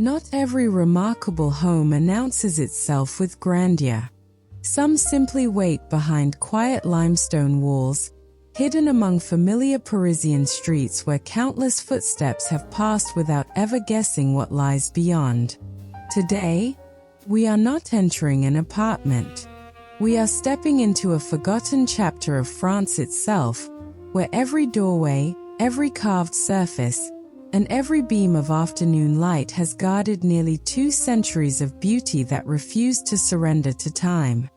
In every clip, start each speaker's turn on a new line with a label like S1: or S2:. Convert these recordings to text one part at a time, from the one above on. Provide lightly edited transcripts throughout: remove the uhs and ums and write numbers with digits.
S1: Not every remarkable home announces itself with grandeur. Some simply wait behind quiet limestone walls, hidden among familiar Parisian streets where countless footsteps have passed without ever guessing what lies beyond. Today, we are not entering an apartment. We are stepping into a forgotten chapter of France itself, where every doorway, every carved surface, and every beam of afternoon light has guarded nearly 2 centuries of beauty that refused to surrender to time.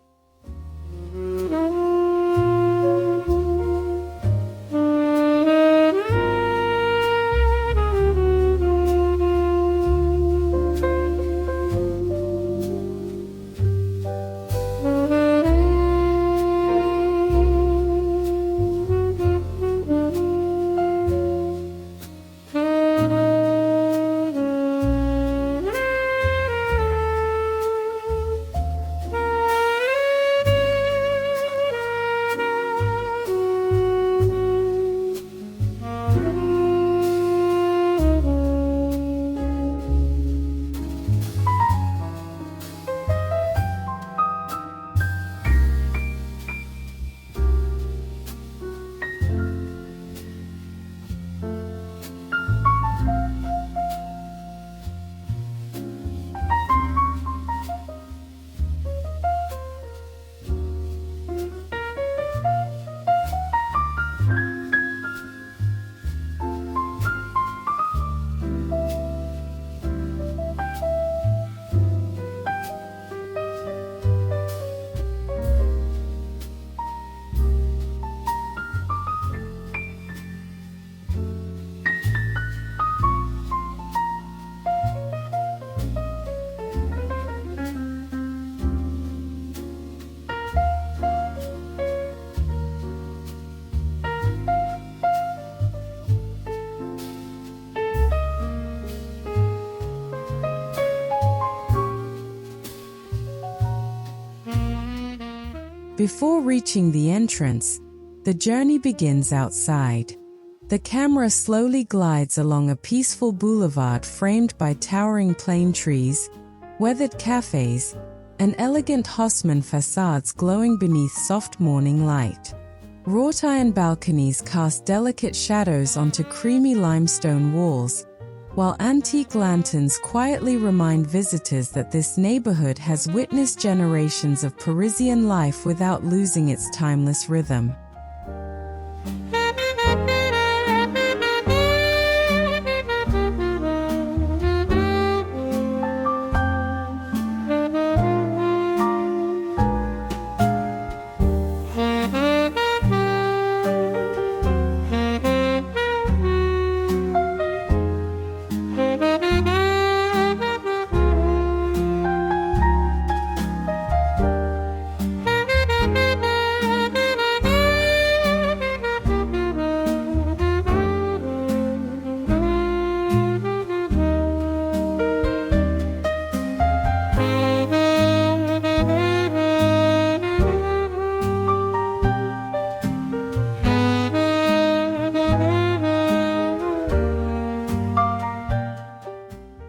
S1: Before reaching the entrance, the journey begins outside. The camera slowly glides along a peaceful boulevard framed by towering plane trees, weathered cafes, and elegant Haussmann facades glowing beneath soft morning light. Wrought iron balconies cast delicate shadows onto creamy limestone walls, while antique lanterns quietly remind visitors that this neighborhood has witnessed generations of Parisian life without losing its timeless rhythm.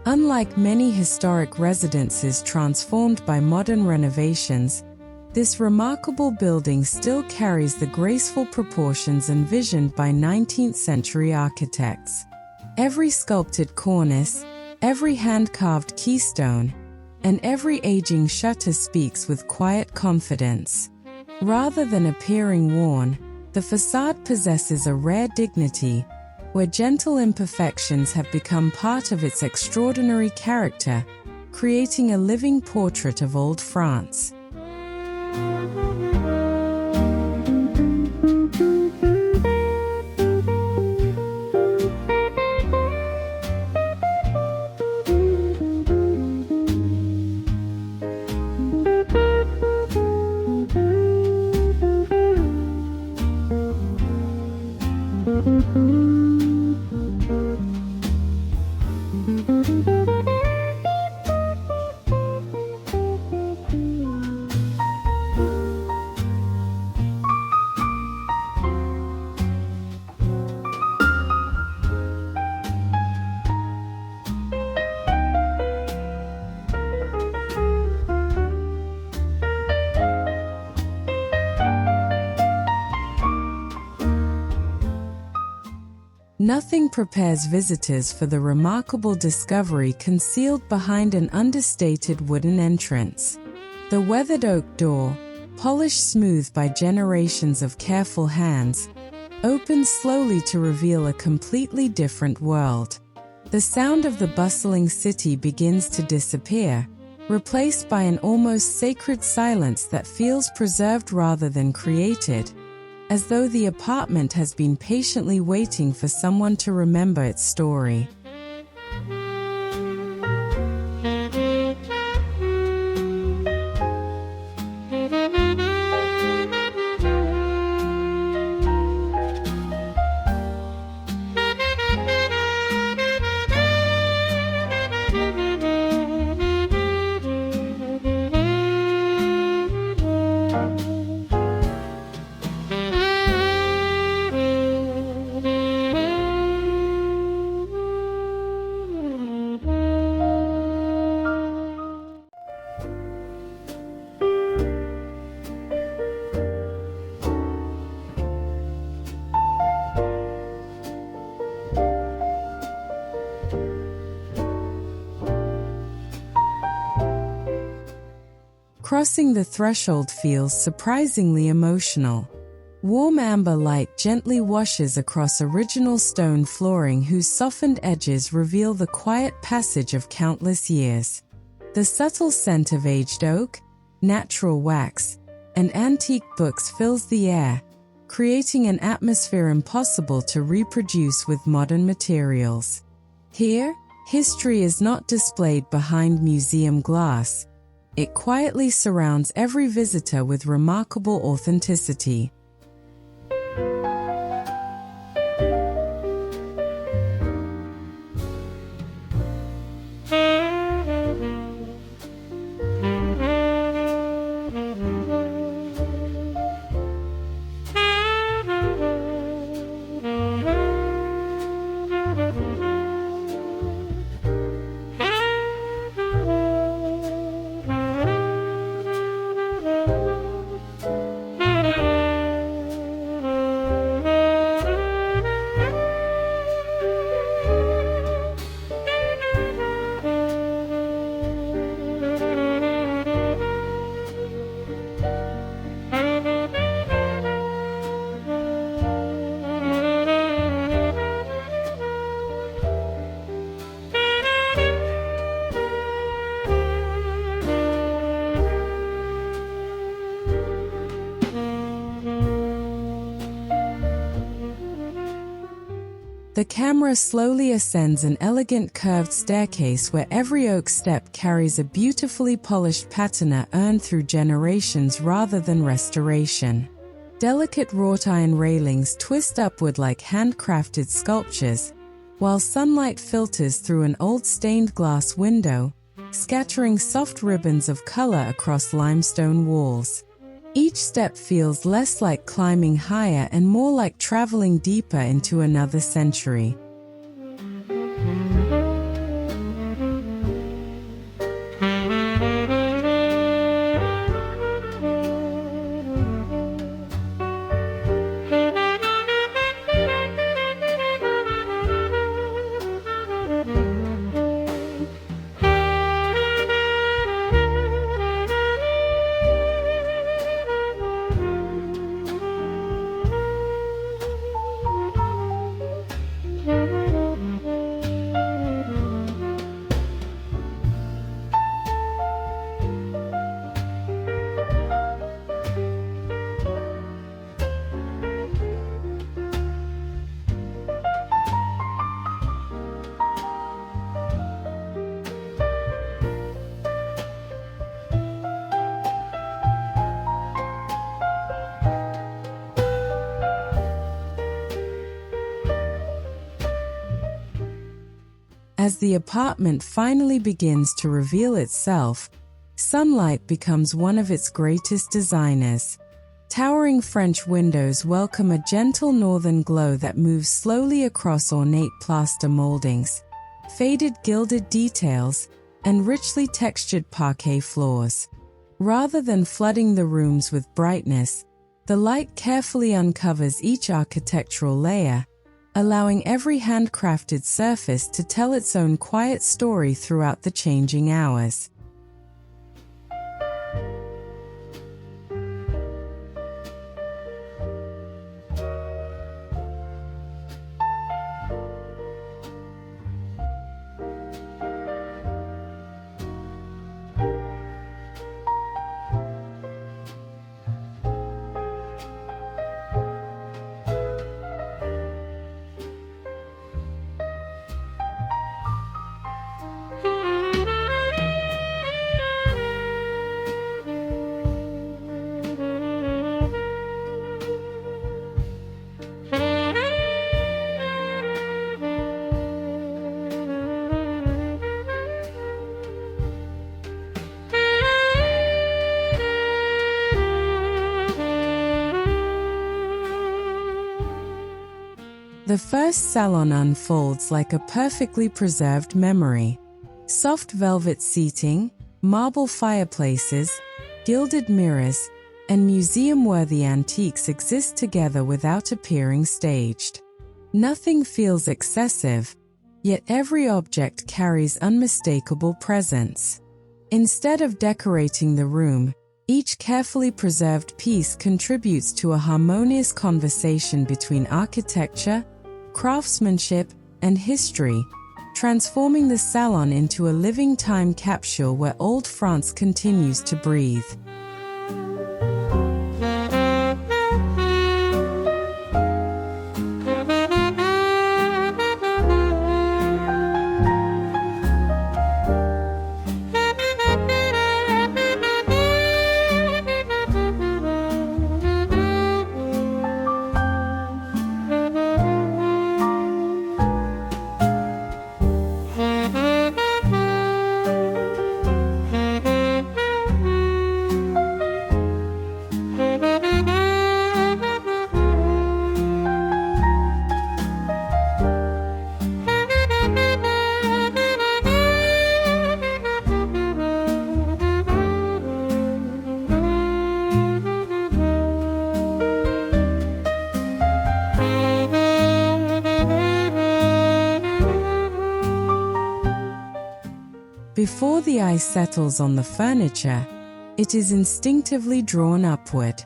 S1: Unlike many historic residences transformed by modern renovations, this remarkable building still carries the graceful proportions envisioned by 19th-century architects. Every sculpted cornice, every hand-carved keystone, and every aging shutter speaks with quiet confidence. Rather than appearing worn, the facade possesses a rare dignity, where gentle imperfections have become part of its extraordinary character, creating a living portrait of old France. Nothing prepares visitors for the remarkable discovery concealed behind an understated wooden entrance. The weathered oak door, polished smooth by generations of careful hands, opens slowly to reveal a completely different world. The sound of the bustling city begins to disappear, replaced by an almost sacred silence that feels preserved rather than created, as though the apartment has been patiently waiting for someone to remember its story. Crossing the threshold feels surprisingly emotional. Warm amber light gently washes across original stone flooring whose softened edges reveal the quiet passage of countless years. The subtle scent of aged oak, natural wax, and antique books fills the air, creating an atmosphere impossible to reproduce with modern materials. Here, history is not displayed behind museum glass. It quietly surrounds every visitor with remarkable authenticity. The camera slowly ascends an elegant curved staircase where every oak step carries a beautifully polished patina earned through generations rather than restoration. Delicate wrought iron railings twist upward like handcrafted sculptures, while sunlight filters through an old stained glass window, scattering soft ribbons of color across limestone walls. Each step feels less like climbing higher and more like traveling deeper into another century. As the apartment finally begins to reveal itself, sunlight becomes one of its greatest designers. Towering French windows welcome a gentle northern glow that moves slowly across ornate plaster moldings, faded gilded details, and richly textured parquet floors. Rather than flooding the rooms with brightness, the light carefully uncovers each architectural layer, allowing every handcrafted surface to tell its own quiet story throughout the changing hours. The first salon unfolds like a perfectly preserved memory. Soft velvet seating, marble fireplaces, gilded mirrors, and museum-worthy antiques exist together without appearing staged. Nothing feels excessive, yet every object carries unmistakable presence. Instead of decorating the room, each carefully preserved piece contributes to a harmonious conversation between architecture, craftsmanship, and history, transforming the salon into a living time capsule where old France continues to breathe. Before the eye settles on the furniture, it is instinctively drawn upward.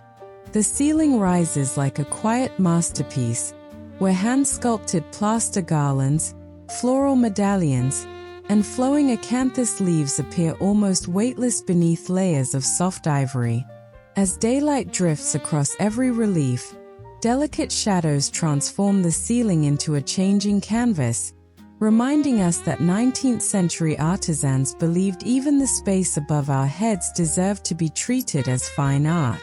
S1: The ceiling rises like a quiet masterpiece, where hand-sculpted plaster garlands, floral medallions, and flowing acanthus leaves appear almost weightless beneath layers of soft ivory. As daylight drifts across every relief, delicate shadows transform the ceiling into a changing canvas, reminding us that 19th century artisans believed even the space above our heads deserved to be treated as fine art.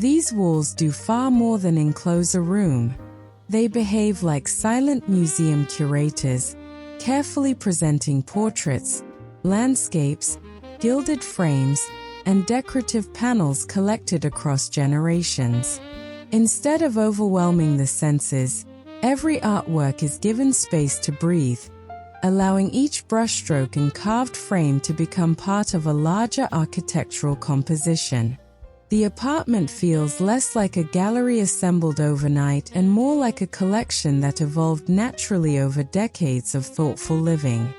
S1: These walls do far more than enclose a room. They behave like silent museum curators, carefully presenting portraits, landscapes, gilded frames, and decorative panels collected across generations. Instead of overwhelming the senses, every artwork is given space to breathe, allowing each brushstroke and carved frame to become part of a larger architectural composition. The apartment feels less like a gallery assembled overnight and more like a collection that evolved naturally over decades of thoughtful living.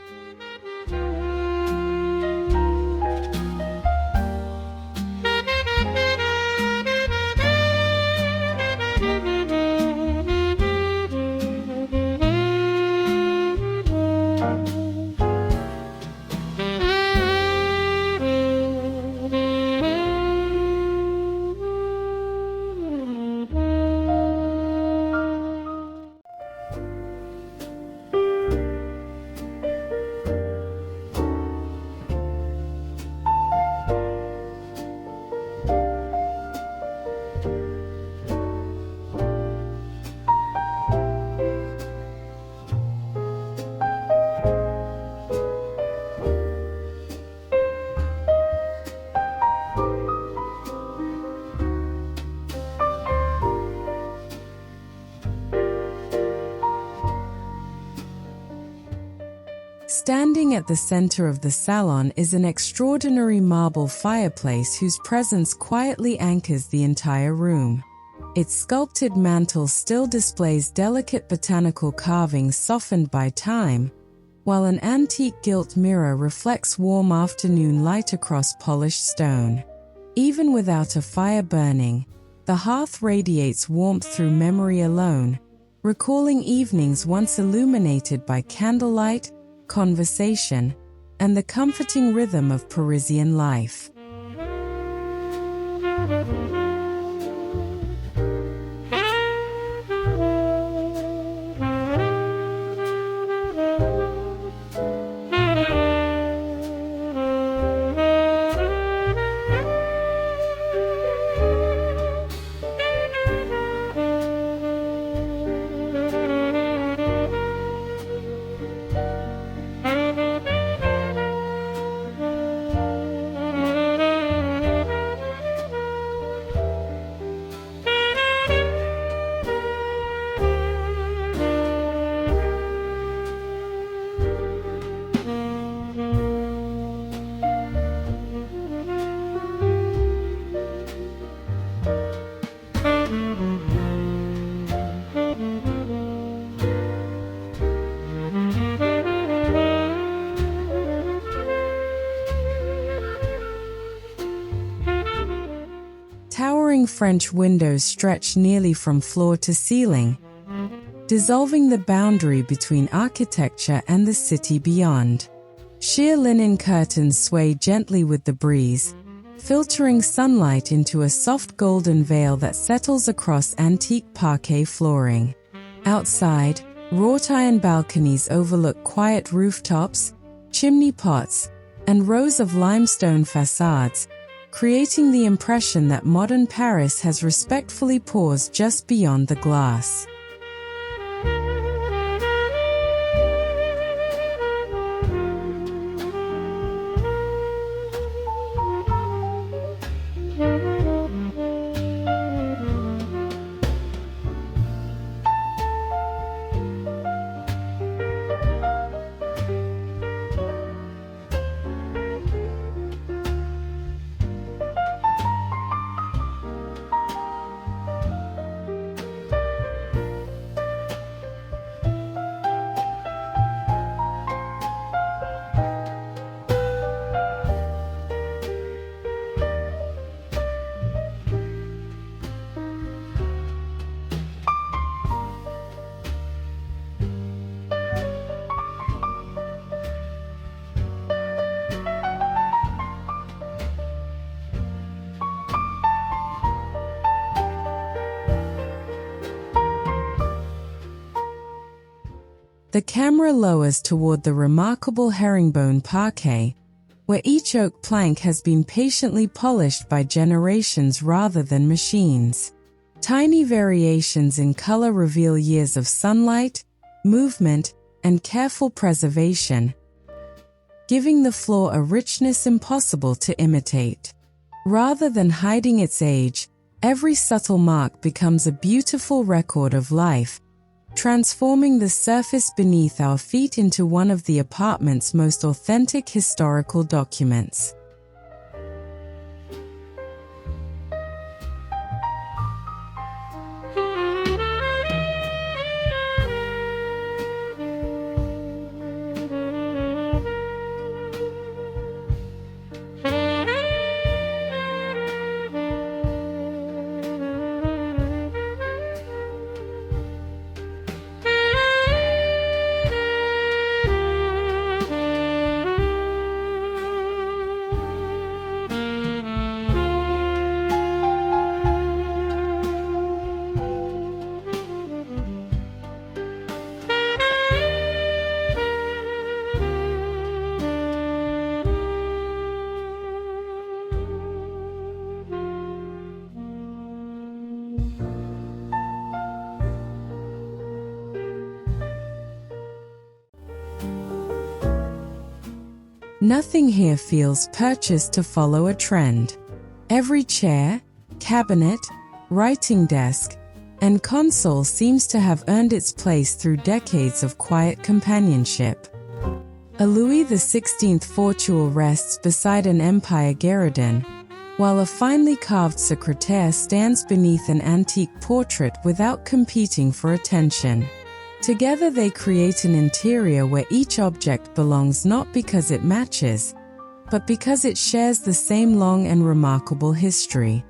S1: Standing at the center of the salon is an extraordinary marble fireplace whose presence quietly anchors the entire room. Its sculpted mantel still displays delicate botanical carvings softened by time, while an antique gilt mirror reflects warm afternoon light across polished stone. Even without a fire burning, the hearth radiates warmth through memory alone, recalling evenings once illuminated by candlelight, conversation, and the comforting rhythm of Parisian life. Towering French windows stretch nearly from floor to ceiling, dissolving the boundary between architecture and the city beyond. Sheer linen curtains sway gently with the breeze, filtering sunlight into a soft golden veil that settles across antique parquet flooring. Outside, wrought iron balconies overlook quiet rooftops, chimney pots, and rows of limestone facades, creating the impression that modern Paris has respectfully paused just beyond the glass. The camera lowers toward the remarkable herringbone parquet, where each oak plank has been patiently polished by generations rather than machines. Tiny variations in color reveal years of sunlight, movement, and careful preservation, giving the floor a richness impossible to imitate. Rather than hiding its age, every subtle mark becomes a beautiful record of life, transforming the surface beneath our feet into one of the apartment's most authentic historical documents. Nothing here feels purchased to follow a trend. Every chair, cabinet, writing desk, and console seems to have earned its place through decades of quiet companionship. A Louis XVI fauteuil rests beside an Empire Guéridon, while a finely carved secrétaire stands beneath an antique portrait without competing for attention. Together they create an interior where each object belongs not because it matches, but because it shares the same long and remarkable history.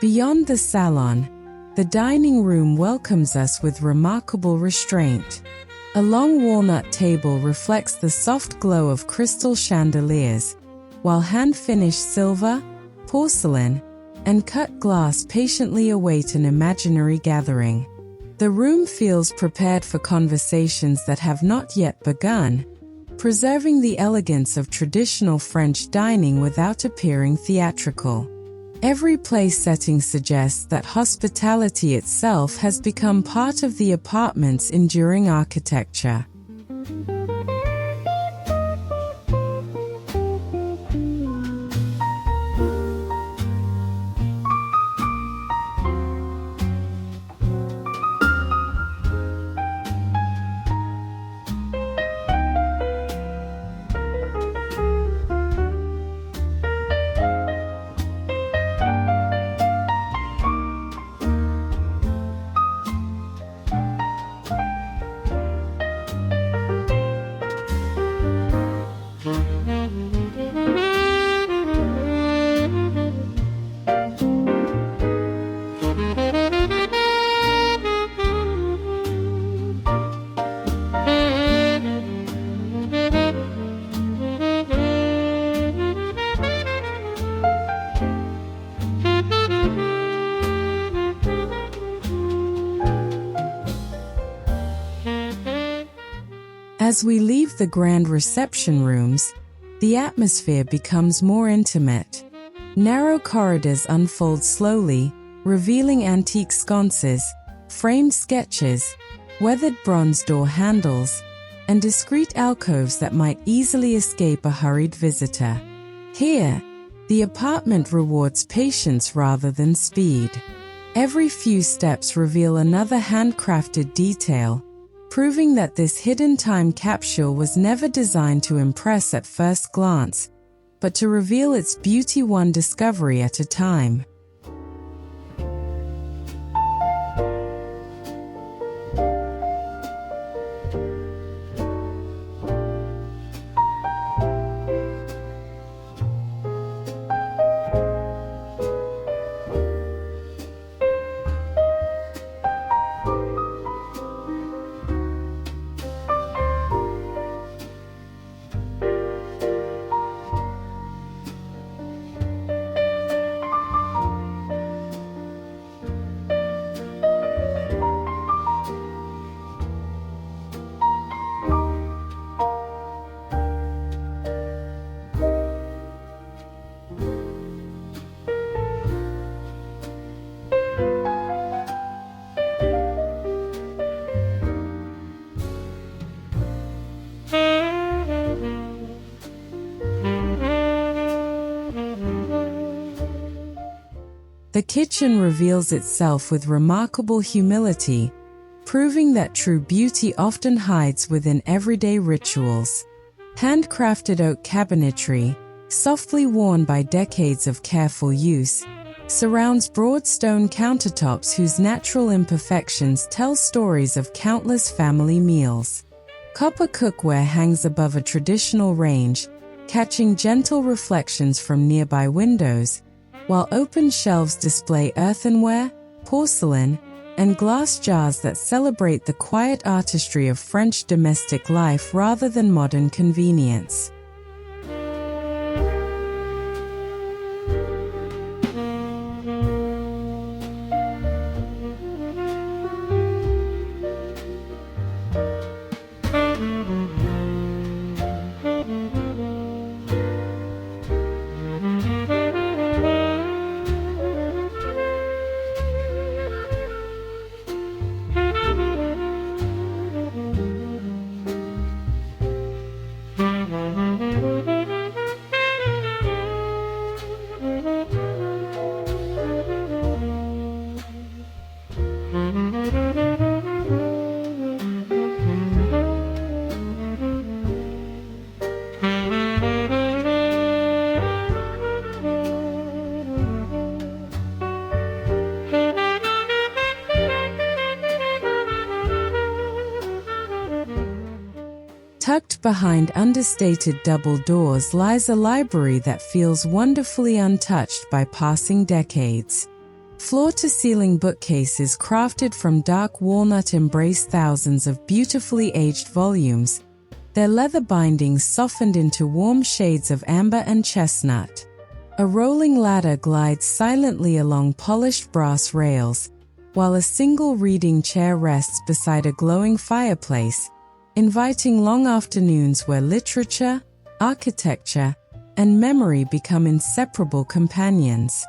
S1: Beyond the salon, the dining room welcomes us with remarkable restraint. A long walnut table reflects the soft glow of crystal chandeliers, while hand-finished silver, porcelain, and cut glass patiently await an imaginary gathering. The room feels prepared for conversations that have not yet begun, preserving the elegance of traditional French dining without appearing theatrical. Every place setting suggests that hospitality itself has become part of the apartment's enduring architecture. As we leave the grand reception rooms, the atmosphere becomes more intimate. Narrow corridors unfold slowly, revealing antique sconces, framed sketches, weathered bronze door handles, and discreet alcoves that might easily escape a hurried visitor. Here, the apartment rewards patience rather than speed. Every few steps reveal another handcrafted detail, proving that this hidden time capsule was never designed to impress at first glance, but to reveal its beauty one discovery at a time. The kitchen reveals itself with remarkable humility, proving that true beauty often hides within everyday rituals. Handcrafted oak cabinetry, softly worn by decades of careful use, surrounds broad stone countertops whose natural imperfections tell stories of countless family meals. Copper cookware hangs above a traditional range, catching gentle reflections from nearby windows, while open shelves display earthenware, porcelain, and glass jars that celebrate the quiet artistry of French domestic life rather than modern convenience. Tucked behind understated double doors lies a library that feels wonderfully untouched by passing decades. Floor-to-ceiling bookcases crafted from dark walnut embrace thousands of beautifully aged volumes, their leather bindings softened into warm shades of amber and chestnut. A rolling ladder glides silently along polished brass rails, while a single reading chair rests beside a glowing fireplace, inviting long afternoons where literature, architecture, and memory become inseparable companions.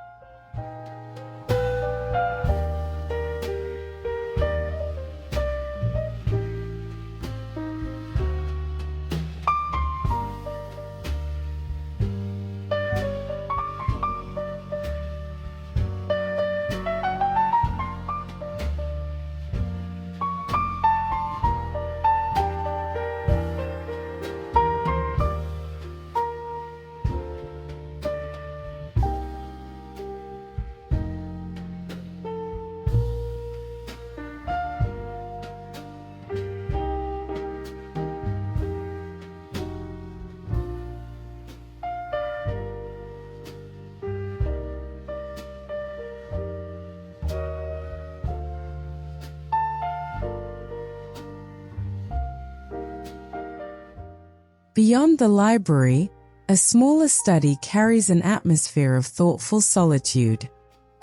S1: Beyond the library, a smaller study carries an atmosphere of thoughtful solitude.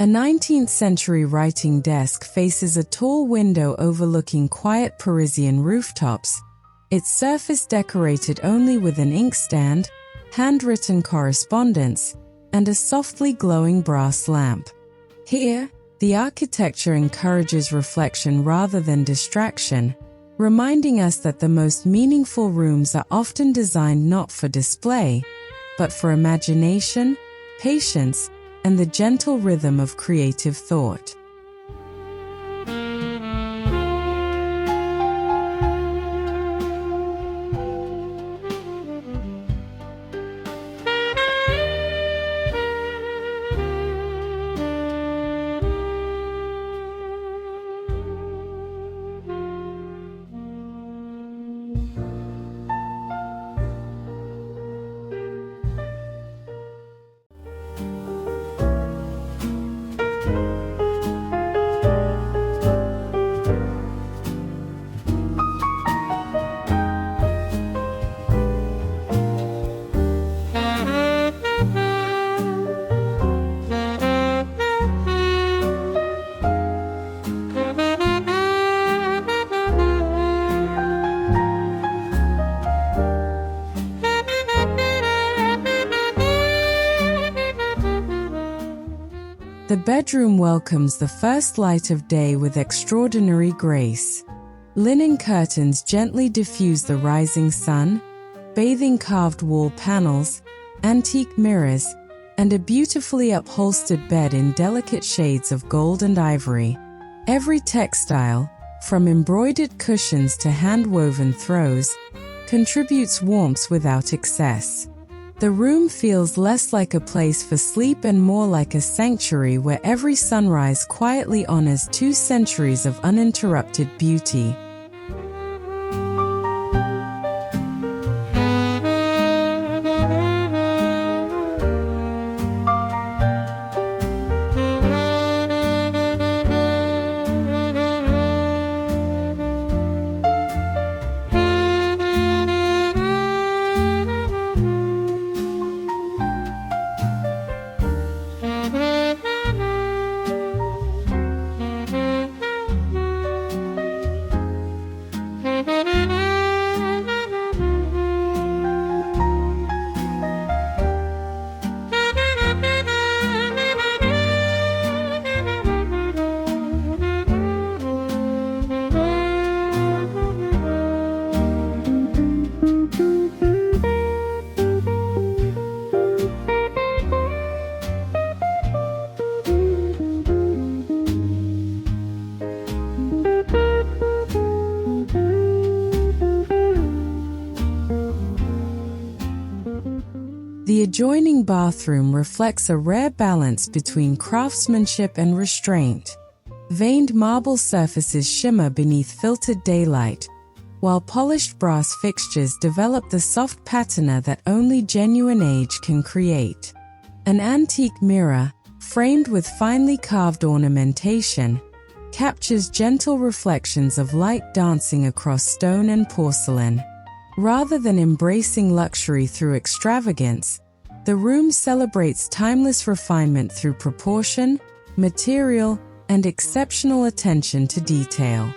S1: A 19th-century writing desk faces a tall window overlooking quiet Parisian rooftops, its surface decorated only with an inkstand, handwritten correspondence, and a softly glowing brass lamp. Here, the architecture encourages reflection rather than distraction, reminding us that the most meaningful rooms are often designed not for display, but for imagination, patience, and the gentle rhythm of creative thought. The bedroom welcomes the first light of day with extraordinary grace. Linen curtains gently diffuse the rising sun, bathing carved wall panels, antique mirrors, and a beautifully upholstered bed in delicate shades of gold and ivory. Every textile, from embroidered cushions to hand-woven throws, contributes warmth without excess. The room feels less like a place for sleep and more like a sanctuary where every sunrise quietly honors 2 centuries of uninterrupted beauty. adjoining bathroom reflects a rare balance between craftsmanship and restraint. Veined marble surfaces shimmer beneath filtered daylight, while polished brass fixtures develop the soft patina that only genuine age can create. An antique mirror, framed with finely carved ornamentation, captures gentle reflections of light dancing across stone and porcelain. Rather than embracing luxury through extravagance, the room celebrates timeless refinement through proportion, material, and exceptional attention to detail.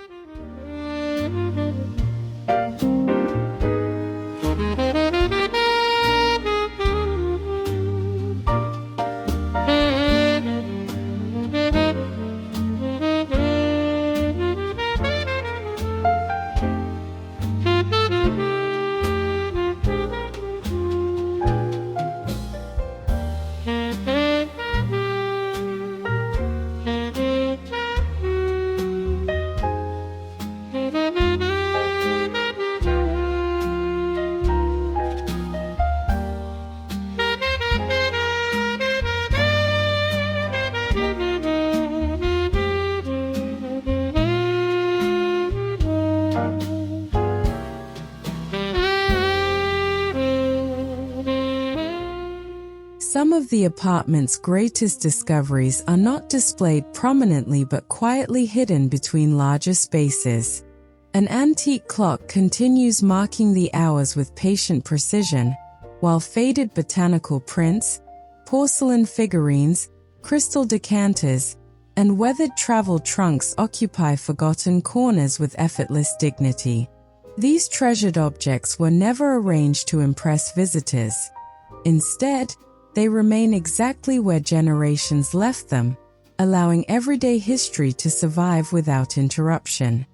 S1: Some of the apartment's greatest discoveries are not displayed prominently but quietly hidden between larger spaces. An antique clock continues marking the hours with patient precision, while faded botanical prints, porcelain figurines, crystal decanters, and weathered travel trunks occupy forgotten corners with effortless dignity. These treasured objects were never arranged to impress visitors. Instead, they remain exactly where generations left them, allowing everyday history to survive without interruption.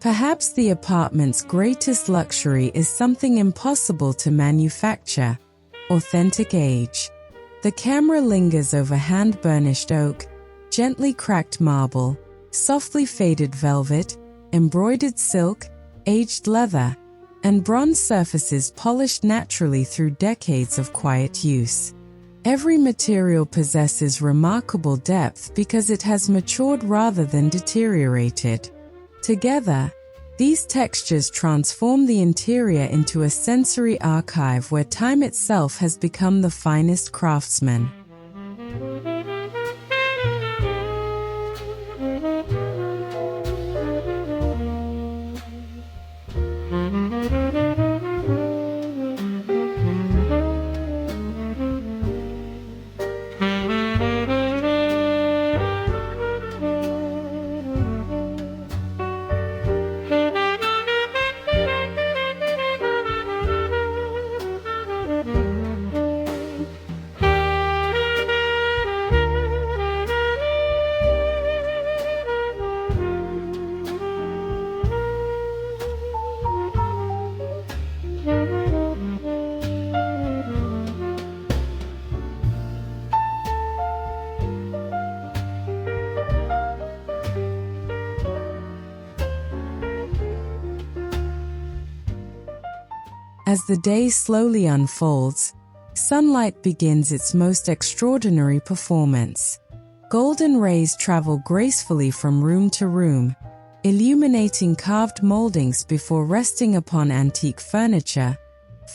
S1: Perhaps the apartment's greatest luxury is something impossible to manufacture: authentic age. The camera lingers over hand-burnished oak, gently cracked marble, softly faded velvet, embroidered silk, aged leather, and bronze surfaces polished naturally through decades of quiet use. Every material possesses remarkable depth because it has matured rather than deteriorated. Together, these textures transform the interior into a sensory archive where time itself has become the finest craftsman. As the day slowly unfolds, sunlight begins its most extraordinary performance. Golden rays travel gracefully from room to room, illuminating carved moldings before resting upon antique furniture,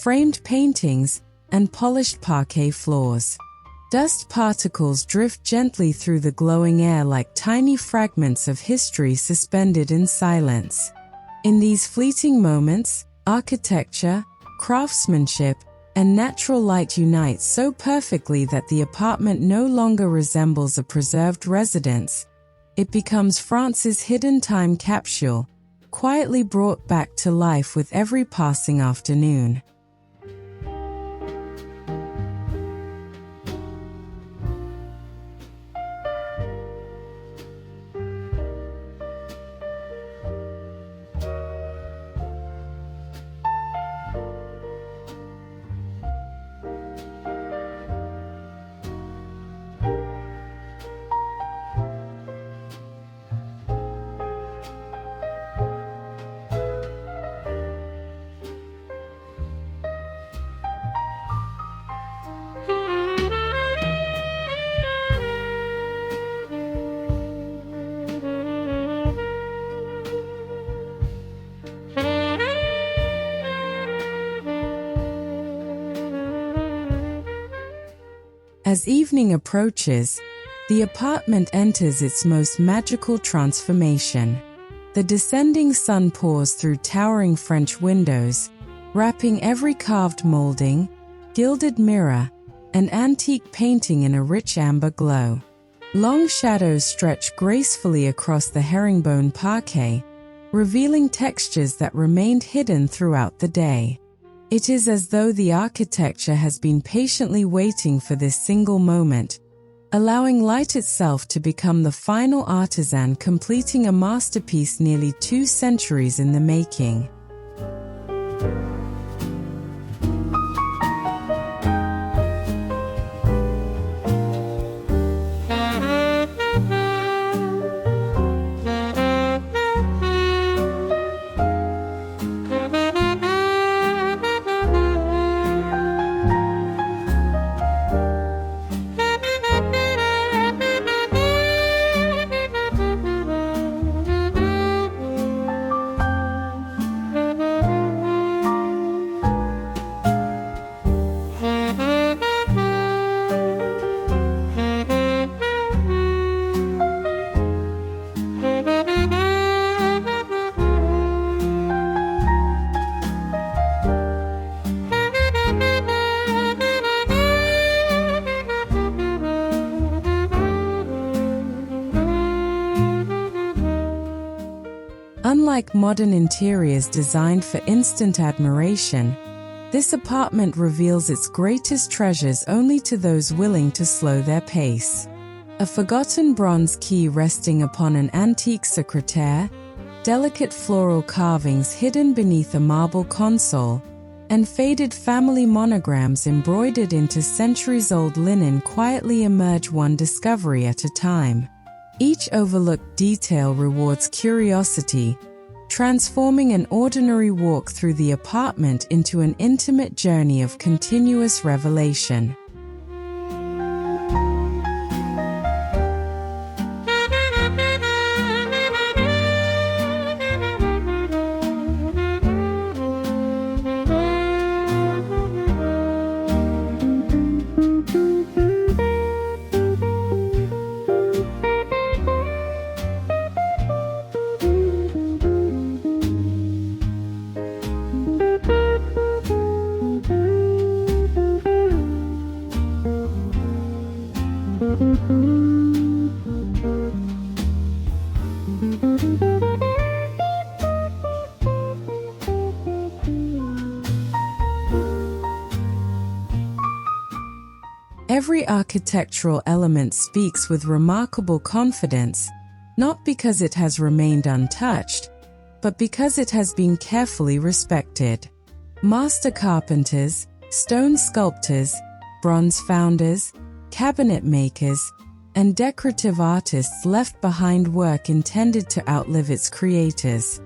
S1: framed paintings, and polished parquet floors. Dust particles drift gently through the glowing air like tiny fragments of history suspended in silence. In these fleeting moments, architecture, craftsmanship, and natural light unite so perfectly that the apartment no longer resembles a preserved residence. It becomes France's hidden time capsule, quietly brought back to life with every passing afternoon. As evening approaches, the apartment enters its most magical transformation. The descending sun pours through towering French windows, wrapping every carved molding, gilded mirror, and antique painting in a rich amber glow. Long shadows stretch gracefully across the herringbone parquet, revealing textures that remained hidden throughout the day. It is as though the architecture has been patiently waiting for this single moment, allowing light itself to become the final artisan completing a masterpiece nearly 2 centuries in the making. Unlike modern interiors designed for instant admiration, this apartment reveals its greatest treasures only to those willing to slow their pace. A forgotten bronze key resting upon an antique secrétaire, delicate floral carvings hidden beneath a marble console, and faded family monograms embroidered into centuries-old linen quietly emerge one discovery at a time. Each overlooked detail rewards curiosity, transforming an ordinary walk through the apartment into an intimate journey of continuous revelation. Every architectural element speaks with remarkable confidence, not because it has remained untouched, but because it has been carefully respected. Master carpenters, stone sculptors, bronze founders, cabinet makers, and decorative artists left behind work intended to outlive its creators.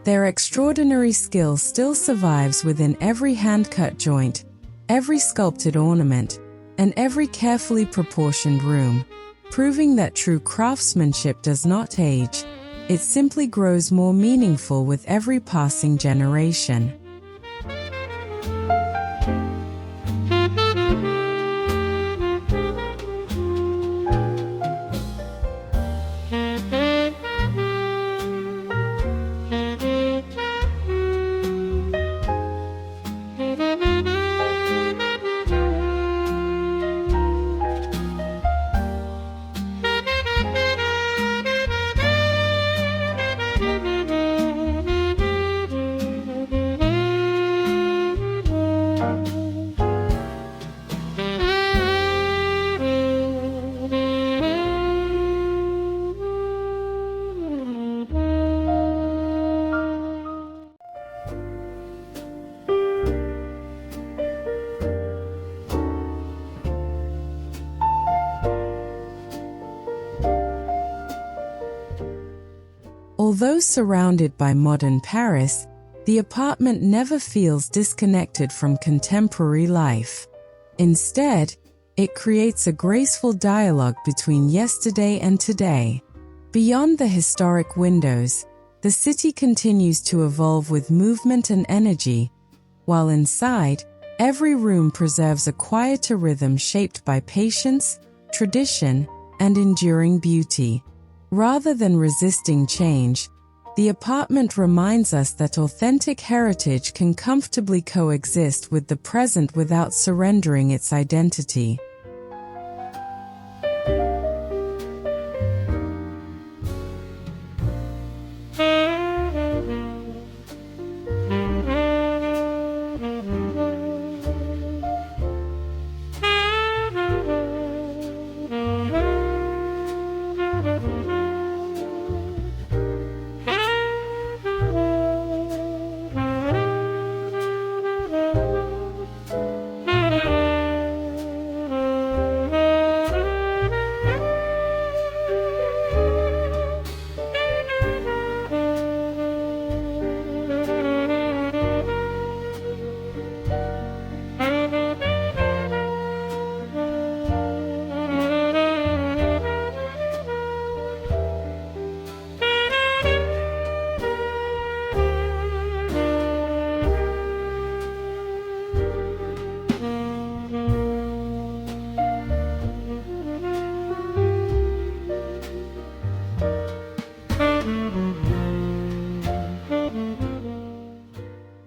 S1: Their extraordinary skill still survives within every hand-cut joint, every sculpted ornament, and every carefully proportioned room, proving that true craftsmanship does not age, it simply grows more meaningful with every passing generation. Although surrounded by modern Paris, the apartment never feels disconnected from contemporary life. Instead, it creates a graceful dialogue between yesterday and today. Beyond the historic windows, the city continues to evolve with movement and energy, while inside, every room preserves a quieter rhythm shaped by patience, tradition, and enduring beauty. Rather than resisting change, the apartment reminds us that authentic heritage can comfortably coexist with the present without surrendering its identity.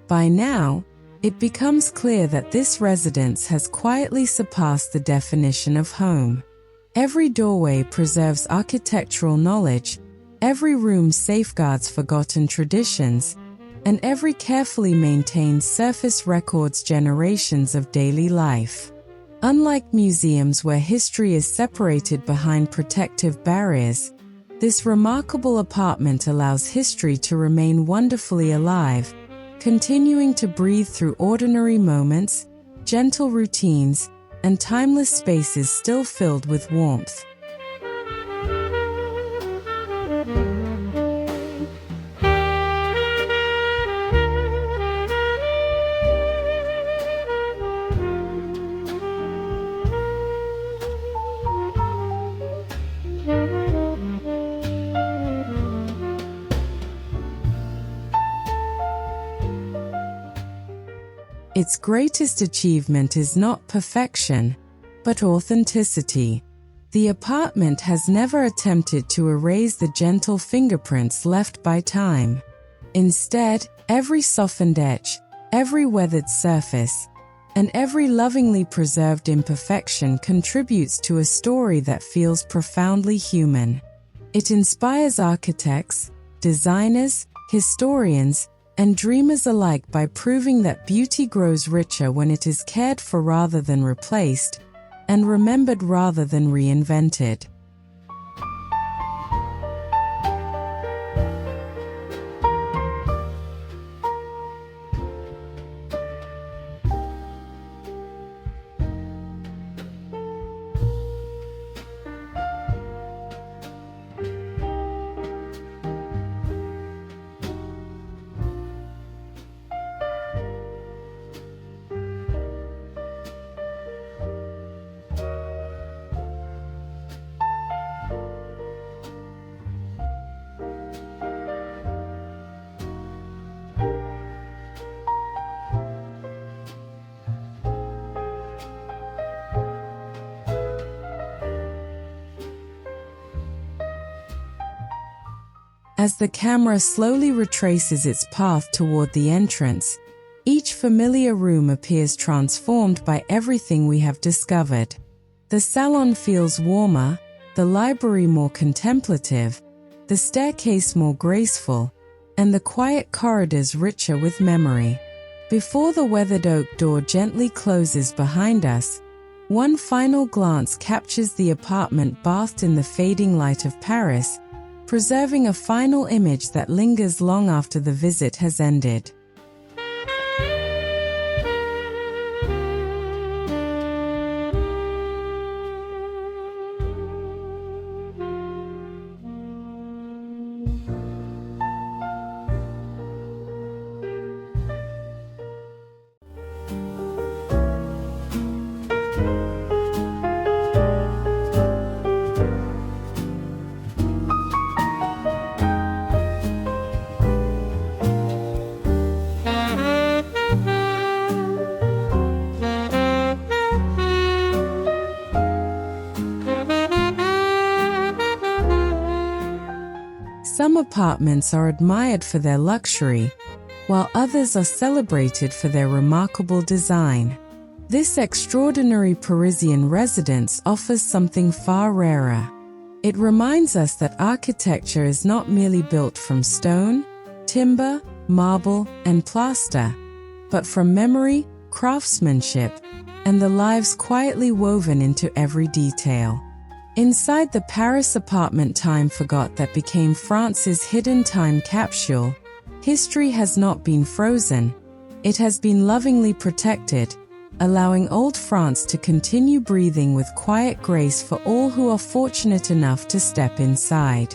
S1: By now, it becomes clear that this residence has quietly surpassed the definition of home. Every doorway preserves architectural knowledge, every room safeguards forgotten traditions, and every carefully maintained surface records generations of daily life. Unlike museums where history is separated behind protective barriers, this remarkable apartment allows history to remain wonderfully alive, continuing to breathe through ordinary moments, gentle routines, and timeless spaces still filled with warmth. Its greatest achievement is not perfection, but authenticity. The apartment has never attempted to erase the gentle fingerprints left by time. Instead, every softened edge, every weathered surface, and every lovingly preserved imperfection contributes to a story that feels profoundly human. It inspires architects, designers, historians, and dreamers alike by proving that beauty grows richer when it is cared for rather than replaced, and remembered rather than reinvented. As the camera slowly retraces its path toward the entrance, each familiar room appears transformed by everything we have discovered. The salon feels warmer, the library more contemplative, the staircase more graceful, and the quiet corridors richer with memory. Before the weathered oak door gently closes behind us, one final glance captures the apartment bathed in the fading light of Paris, preserving a final image that lingers long after the visit has ended. Some apartments are admired for their luxury, while others are celebrated for their remarkable design. This extraordinary Parisian residence offers something far rarer. It reminds us that architecture is not merely built from stone, timber, marble, and plaster, but from memory, craftsmanship, and the lives quietly woven into every detail. Inside the Paris apartment time forgot that became France's hidden time capsule, history has not been frozen. It has been lovingly protected, allowing old France to continue breathing with quiet grace for all who are fortunate enough to step inside.